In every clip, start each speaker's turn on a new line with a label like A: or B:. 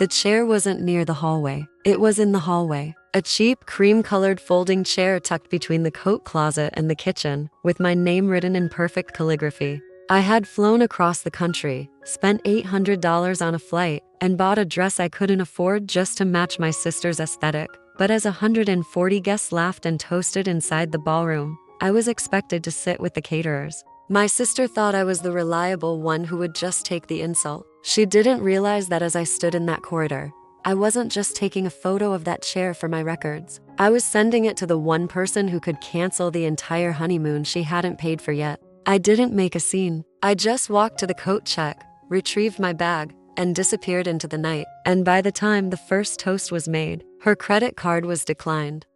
A: The chair wasn't near the hallway. It was in the hallway. A cheap, cream-colored folding chair tucked between the coat closet and the kitchen, with my name written in perfect calligraphy. I had flown across the country, spent $800 on a flight, and bought a dress I couldn't afford just to match my sister's aesthetic. But as 140 guests laughed and toasted inside the ballroom, I was expected to sit with the caterers. My sister thought I was the reliable one who would just take the insult. She didn't realize that as I stood in that corridor, I wasn't just taking a photo of that chair for my records. I was sending it to the one person who could cancel the entire honeymoon she hadn't paid for yet. I didn't make a scene. I just walked to the coat check, retrieved my bag, and disappeared into the night. And by the time the first toast was made, her credit card was declined.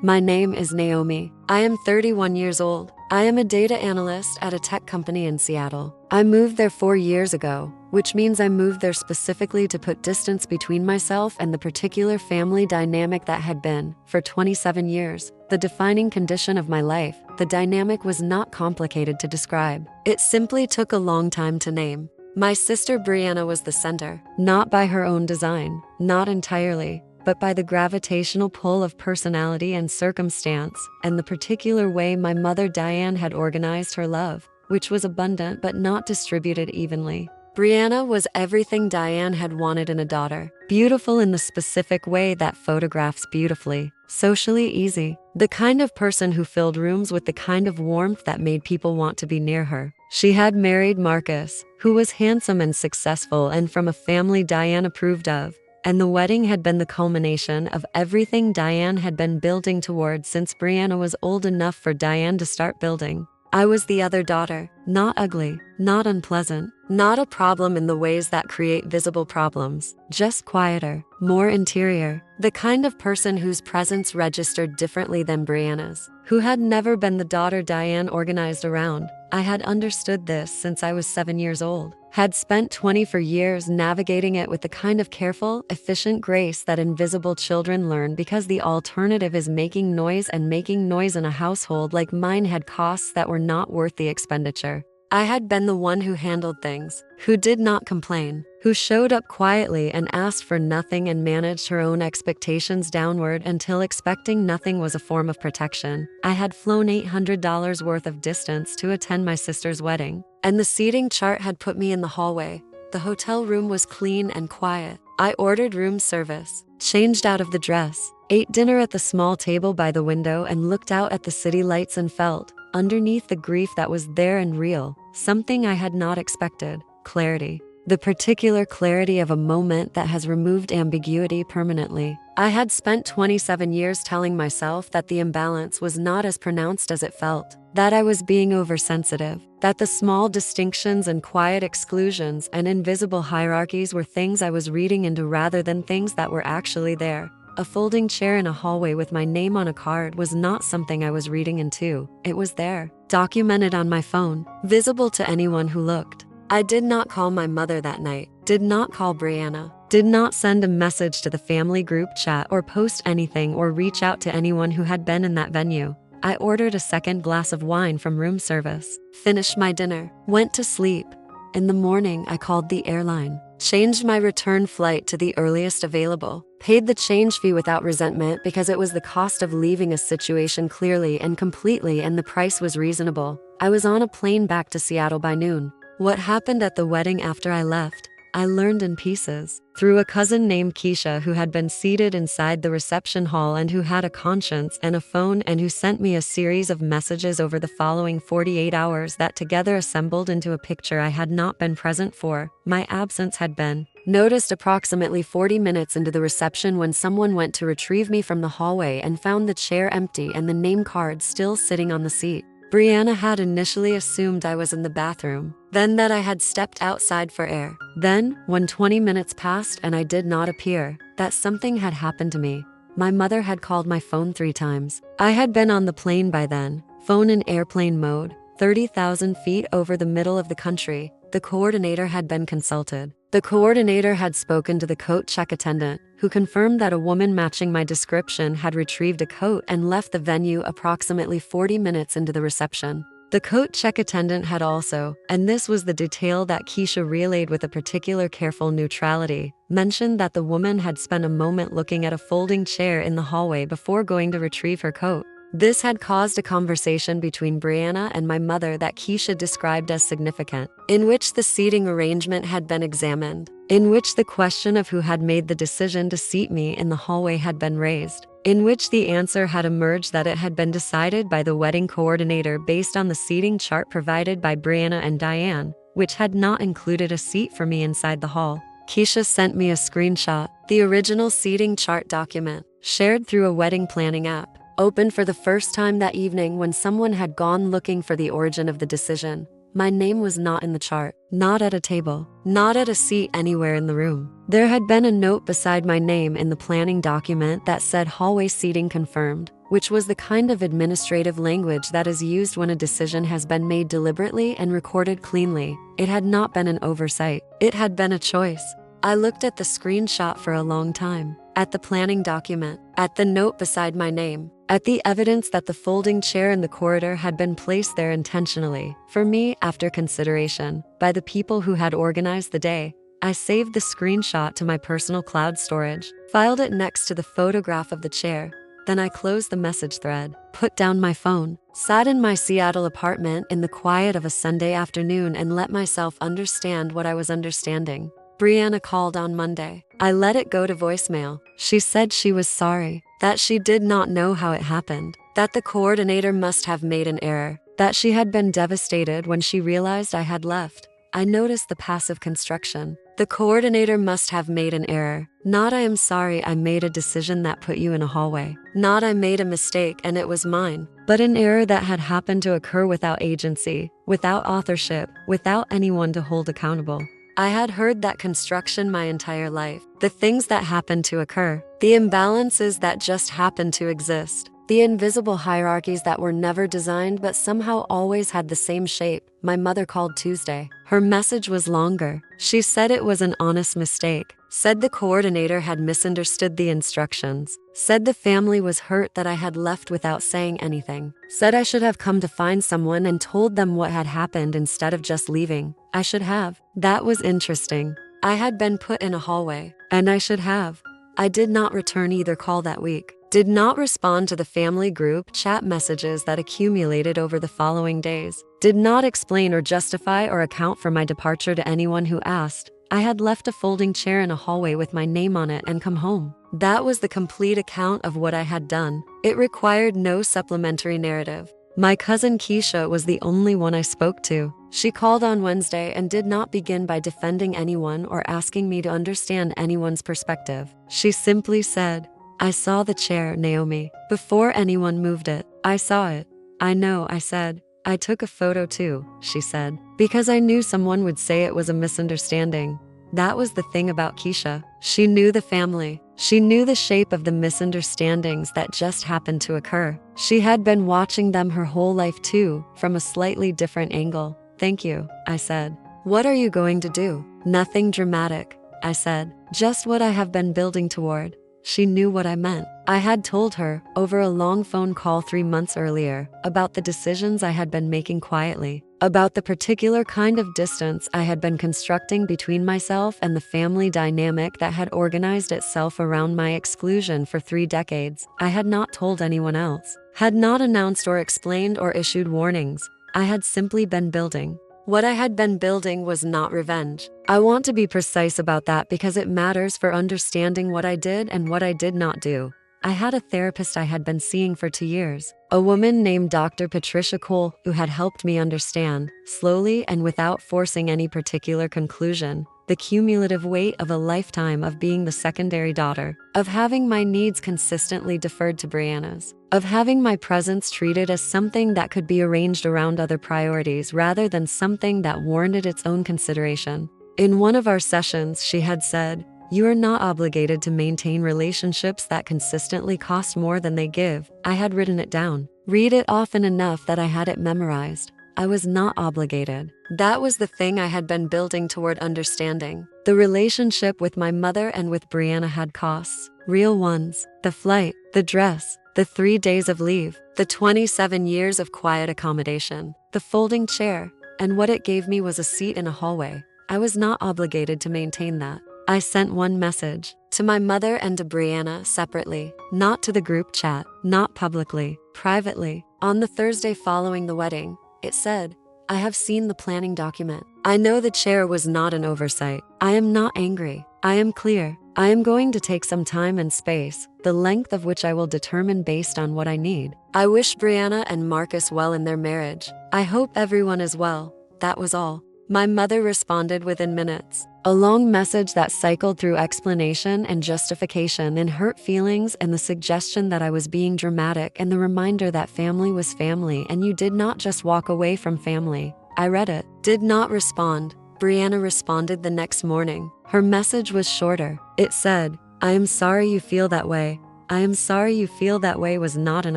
A: My name is Naomi. I am 31 years old. I am a data analyst at a tech company in Seattle. I moved there 4 years ago, which means I moved there specifically to put distance between myself and the particular family dynamic that had been, for 27 years, the defining condition of my life. The dynamic was not complicated to describe. It simply took a long time to name. My sister Brianna was the center, not by her own design, not entirely, but by the gravitational pull of personality and circumstance, and the particular way my mother Diane had organized her love, which was abundant but not distributed evenly. Brianna was everything Diane had wanted in a daughter. Beautiful in the specific way that photographs beautifully. Socially easy. The kind of person who filled rooms with the kind of warmth that made people want to be near her. She had married Marcus, who was handsome and successful and from a family Diane approved of. And the wedding had been the culmination of everything Diane had been building towards since Brianna was old enough for Diane to start building. I was the other daughter, not ugly, not unpleasant, not a problem in the ways that create visible problems, just quieter, more interior, the kind of person whose presence registered differently than Brianna's, who had never been the daughter Diane organized around. I had understood this since I was 7 years old, had spent 24 years navigating it with the kind of careful, efficient grace that invisible children learn because the alternative is making noise, and making noise in a household like mine had costs that were not worth the expenditure. I had been the one who handled things, who did not complain, who showed up quietly and asked for nothing and managed her own expectations downward until expecting nothing was a form of protection. I had flown $800 worth of distance to attend my sister's wedding, and the seating chart had put me in the hallway. The hotel room was clean and quiet. I ordered room service, changed out of the dress, ate dinner at the small table by the window, and looked out at the city lights and felt, underneath the grief that was there and real, something I had not expected: clarity. The particular clarity of a moment that has removed ambiguity permanently. I had spent 27 years telling myself that the imbalance was not as pronounced as it felt, that I was being oversensitive, that the small distinctions and quiet exclusions and invisible hierarchies were things I was reading into rather than things that were actually there. A folding chair in a hallway with my name on a card was not something I was reading into. It was there, documented on my phone, visible to anyone who looked. I did not call my mother that night, did not call Brianna, did not send a message to the family group chat or post anything or reach out to anyone who had been in that venue. I ordered a second glass of wine from room service, finished my dinner, went to sleep. In the morning, I called the airline, changed my return flight to the earliest available, paid the change fee without resentment because it was the cost of leaving a situation clearly and completely, and the price was reasonable. I was on a plane back to Seattle by noon. What happened at the wedding after I left, I learned in pieces, through a cousin named Keisha who had been seated inside the reception hall and who had a conscience and a phone, and who sent me a series of messages over the following 48 hours that together assembled into a picture I had not been present for. My absence had been noticed approximately 40 minutes into the reception when someone went to retrieve me from the hallway and found the chair empty and the name card still sitting on the seat. Brianna had initially assumed I was in the bathroom, then that I had stepped outside for air. Then, when 20 minutes passed and I did not appear, that something had happened to me. My mother had called my phone 3 times. I had been on the plane by then, phone in airplane mode, 30,000 feet over the middle of the country. The coordinator had been consulted. The coordinator had spoken to the coat check attendant, who confirmed that a woman matching my description had retrieved a coat and left the venue approximately 40 minutes into the reception. The coat check attendant had also, and this was the detail that Keisha relayed with a particular careful neutrality, mentioned that the woman had spent a moment looking at a folding chair in the hallway before going to retrieve her coat. This had caused a conversation between Brianna and my mother that Keisha described as significant, in which the seating arrangement had been examined, in which the question of who had made the decision to seat me in the hallway had been raised, in which the answer had emerged that it had been decided by the wedding coordinator based on the seating chart provided by Brianna and Diane, which had not included a seat for me inside the hall. Keisha sent me a screenshot, the original seating chart document, shared through a wedding planning app, opened for the first time that evening when someone had gone looking for the origin of the decision. My name was not in the chart, not at a table, not at a seat anywhere in the room. There had been a note beside my name in the planning document that said hallway seating confirmed, which was the kind of administrative language that is used when a decision has been made deliberately and recorded cleanly. It had not been an oversight. It had been a choice. I looked at the screenshot for a long time, at the planning document, at the note beside my name, at the evidence that the folding chair in the corridor had been placed there intentionally, for me after consideration, by the people who had organized the day. I saved the screenshot to my personal cloud storage, filed it next to the photograph of the chair. Then I closed the message thread, put down my phone, sat in my Seattle apartment in the quiet of a Sunday afternoon and let myself understand what I was understanding. Brianna called on Monday. I let it go to voicemail. She said she was sorry, that she did not know how it happened, that the coordinator must have made an error, that she had been devastated when she realized I had left. I noticed the passive construction. The coordinator must have made an error. Not I am sorry I made a decision that put you in a hallway. Not I made a mistake and it was mine. But an error that had happened to occur without agency, without authorship, without anyone to hold accountable. I had heard that construction my entire life. The things that happened to occur. The imbalances that just happened to exist. The invisible hierarchies that were never designed but somehow always had the same shape. My mother called Tuesday. Her message was longer. She said it was an honest mistake. Said the coordinator had misunderstood the instructions. Said the family was hurt that I had left without saying anything. Said I should have come to find someone and told them what had happened instead of just leaving. I should have. That was interesting. I had been put in a hallway, and I should have. I did not return either call that week. Did not respond to the family group chat messages that accumulated over the following days. Did not explain or justify or account for my departure to anyone who asked. I had left a folding chair in a hallway with my name on it and come home. That was the complete account of what I had done. It required no supplementary narrative. My cousin Keisha was the only one I spoke to. She called on Wednesday and did not begin by defending anyone or asking me to understand anyone's perspective. She simply said, "I saw the chair, Naomi, before anyone moved it. I saw it." "I know," I said. "I took a photo too," she said, "because I knew someone would say it was a misunderstanding." That was the thing about Keisha. She knew the family. She knew the shape of the misunderstandings that just happened to occur. She had been watching them her whole life too, from a slightly different angle. "Thank you," I said. "What are you going to do?" "Nothing dramatic," I said. "Just what I have been building toward." She knew what I meant. I had told her, over a long phone call 3 months earlier, about the decisions I had been making quietly, about the particular kind of distance I had been constructing between myself and the family dynamic that had organized itself around my exclusion for 3 decades. I had not told anyone else, had not announced or explained or issued warnings. I had simply been building. What I had been building was not revenge. I want to be precise about that because it matters for understanding what I did and what I did not do. I had a therapist I had been seeing for 2 years, a woman named Dr. Patricia Cole, who had helped me understand, slowly and without forcing any particular conclusion, the cumulative weight of a lifetime of being the secondary daughter, of having my needs consistently deferred to Brianna's, of having my presence treated as something that could be arranged around other priorities rather than something that warranted its own consideration. In one of our sessions, she had said, "You are not obligated to maintain relationships that consistently cost more than they give." I had written it down, read it often enough that I had it memorized. I was not obligated. That was the thing I had been building toward understanding. The relationship with my mother and with Brianna had costs, real ones. The flight, the dress, the 3 days of leave, the 27 years of quiet accommodation, the folding chair, and what it gave me was a seat in a hallway. I was not obligated to maintain that. I sent one message to my mother and to Brianna separately, not to the group chat, not publicly, privately. On the Thursday following the wedding, it said, I have seen the planning document. I know the chair was not an oversight. I am not angry. I am clear. I am going to take some time and space, the length of which I will determine based on what I need. I wish Brianna and Marcus well in their marriage. I hope everyone is well. That was all. My mother responded within minutes. A long message that cycled through explanation and justification and hurt feelings and the suggestion that I was being dramatic and the reminder that family was family and you did not just walk away from family. I read it, did not respond. Brianna responded the next morning. Her message was shorter. It said, I am sorry you feel that way. I am sorry you feel that way was not an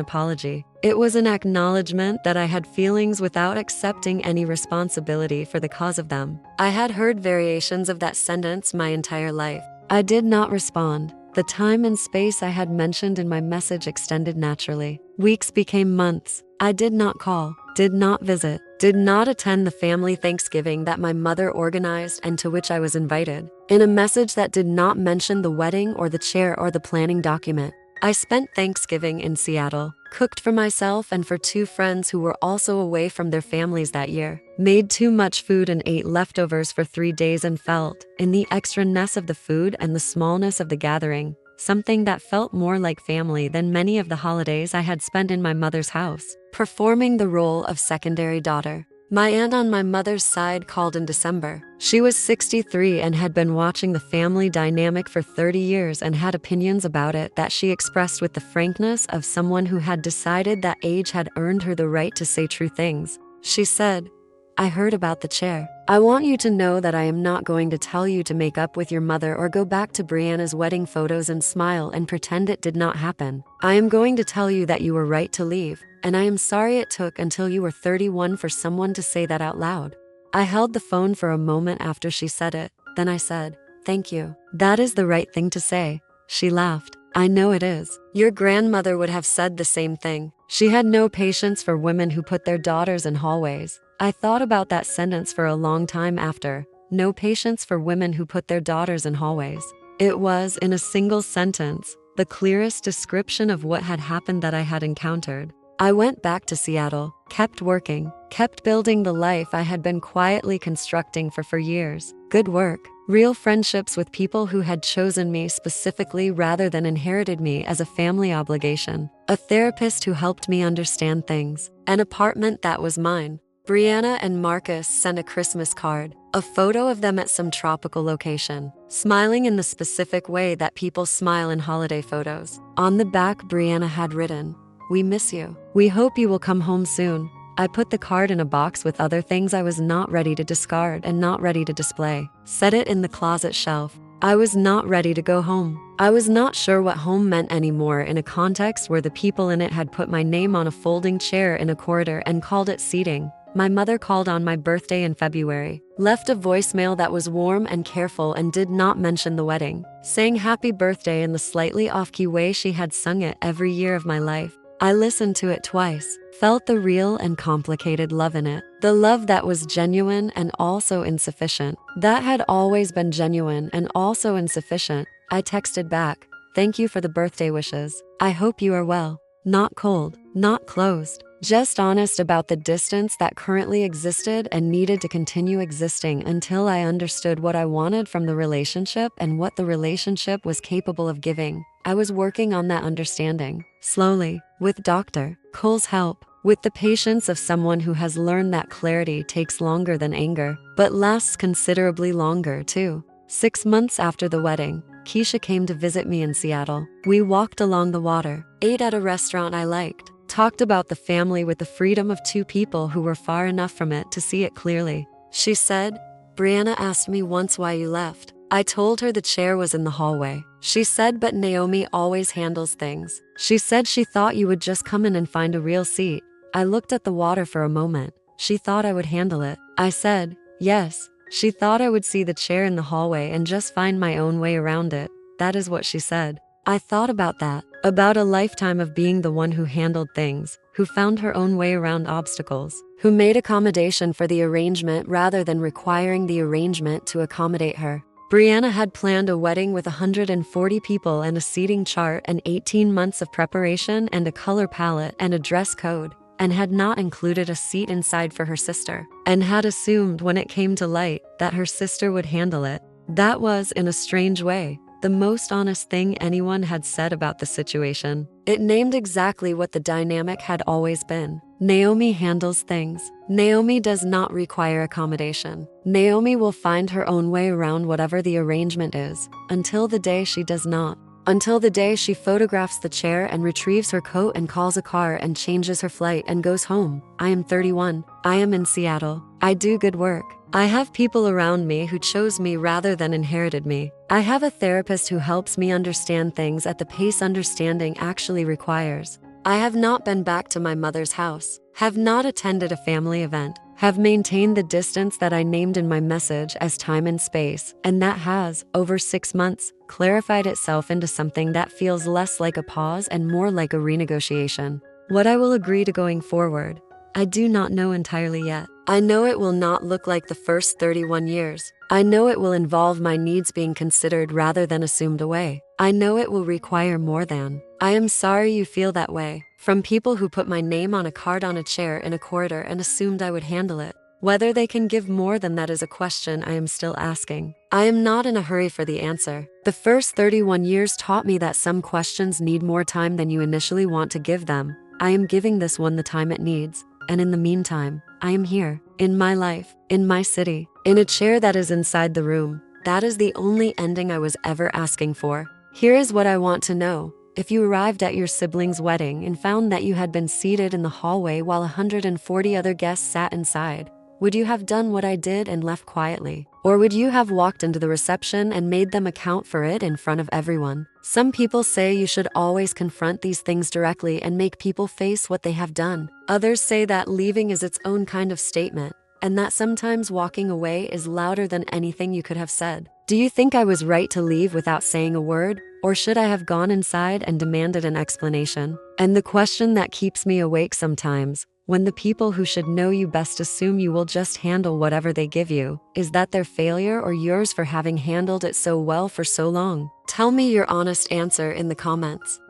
A: apology. It was an acknowledgement that I had feelings without accepting any responsibility for the cause of them. I had heard variations of that sentence my entire life. I did not respond. The time and space I had mentioned in my message extended naturally. Weeks became months. I did not call, did not visit, did not attend the family Thanksgiving that my mother organized and to which I was invited. In a message that did not mention the wedding or the chair or the planning document, I spent Thanksgiving in Seattle, cooked for myself and for 2 friends who were also away from their families that year, made too much food and ate leftovers for 3 days and felt, in the extra-ness of the food and the smallness of the gathering, something that felt more like family than many of the holidays I had spent in my mother's house, performing the role of secondary daughter. My aunt on my mother's side called in December. She was 63 and had been watching the family dynamic for 30 years and had opinions about it that she expressed with the frankness of someone who had decided that age had earned her the right to say true things. She said, I heard about the chair. I want you to know that I am not going to tell you to make up with your mother or go back to Brianna's wedding photos and smile and pretend it did not happen. I am going to tell you that you were right to leave, and I am sorry it took until you were 31 for someone to say that out loud. I held the phone for a moment after she said it. Then I said, thank you. That is the right thing to say. She laughed. I know it is. Your grandmother would have said the same thing. She had no patience for women who put their daughters in hallways. I thought about that sentence for a long time after. No patience for women who put their daughters in hallways. It was, in a single sentence, the clearest description of what had happened that I had encountered. I went back to Seattle, kept working, kept building the life I had been quietly constructing for years. Good work, real friendships with people who had chosen me specifically rather than inherited me as a family obligation. A therapist who helped me understand things. An apartment that was mine. Brianna and Marcus sent a Christmas card, a photo of them at some tropical location, smiling in the specific way that people smile in holiday photos. On the back, Brianna had written, we miss you. We hope you will come home soon. I put the card in a box with other things I was not ready to discard and not ready to display. Set it in the closet shelf. I was not ready to go home. I was not sure what home meant anymore in a context where the people in it had put my name on a folding chair in a corridor and called it seating. My mother called on my birthday in February, left a voicemail that was warm and careful and did not mention the wedding, sang happy birthday in the slightly off-key way she had sung it every year of my life. I listened to it twice, felt the real and complicated love in it. The love that was genuine and also insufficient. That had always been genuine and also insufficient. I texted back, thank you for the birthday wishes. I hope you are well. Not cold, not closed. Just honest about the distance that currently existed and needed to continue existing until I understood what I wanted from the relationship and what the relationship was capable of giving. I was working on that understanding, slowly, with Dr. Cole's help, with the patience of someone who has learned that clarity takes longer than anger, but lasts considerably longer too. 6 months after the wedding, Keisha came to visit me in Seattle. We walked along the water, ate at a restaurant I liked, talked about the family with the freedom of 2 people who were far enough from it to see it clearly. She said, Brianna asked me once why you left. I told her the chair was in the hallway. She said, but Naomi always handles things. She said she thought you would just come in and find a real seat. I looked at the water for a moment. She thought I would handle it. I said, yes. She thought I would see the chair in the hallway and just find my own way around it. That is what she said. I thought about that. About a lifetime of being the one who handled things, who found her own way around obstacles, who made accommodation for the arrangement rather than requiring the arrangement to accommodate her. Brianna had planned a wedding with 140 people and a seating chart and 18 months of preparation and a color palette and a dress code, and had not included a seat inside for her sister, and had assumed when it came to light that her sister would handle it. That was, in a strange way, the most honest thing anyone had said about the situation. It named exactly what the dynamic had always been. Naomi handles things. Naomi does not require accommodation. Naomi will find her own way around whatever the arrangement is, until the day she does not. Until the day she photographs the chair and retrieves her coat and calls a car and changes her flight and goes home. I am 31. I am in Seattle. I do good work. I have people around me who chose me rather than inherited me. I have a therapist who helps me understand things at the pace understanding actually requires. I have not been back to my mother's house, have not attended a family event, have maintained the distance that I named in my message as time and space, and that has, over 6 months, clarified itself into something that feels less like a pause and more like a renegotiation. What I will agree to going forward, I do not know entirely yet. I know it will not look like the first 31 years. I know it will involve my needs being considered rather than assumed away. I know it will require more than. I am sorry you feel that way. From people who put my name on a card on a chair in a corridor and assumed I would handle it. Whether they can give more than that is a question I am still asking. I am not in a hurry for the answer. The first 31 years taught me that some questions need more time than you initially want to give them. I am giving this one the time it needs. And in the meantime, I am here, in my life, in my city, in a chair that is inside the room. That is the only ending I was ever asking for. Here is what I want to know. If you arrived at your sibling's wedding and found that you had been seated in the hallway while 140 other guests sat inside, would you have done what I did and left quietly? Or would you have walked into the reception and made them account for it in front of everyone? Some people say you should always confront these things directly and make people face what they have done. Others say that leaving is its own kind of statement, and that sometimes walking away is louder than anything you could have said. Do you think I was right to leave without saying a word? Or should I have gone inside and demanded an explanation? And the question that keeps me awake sometimes, when the people who should know you best assume you will just handle whatever they give you, is that their failure or yours for having handled it so well for so long? Tell me your honest answer in the comments.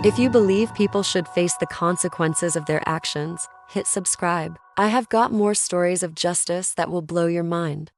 A: If you believe people should face the consequences of their actions, hit subscribe. I have got more stories of justice that will blow your mind.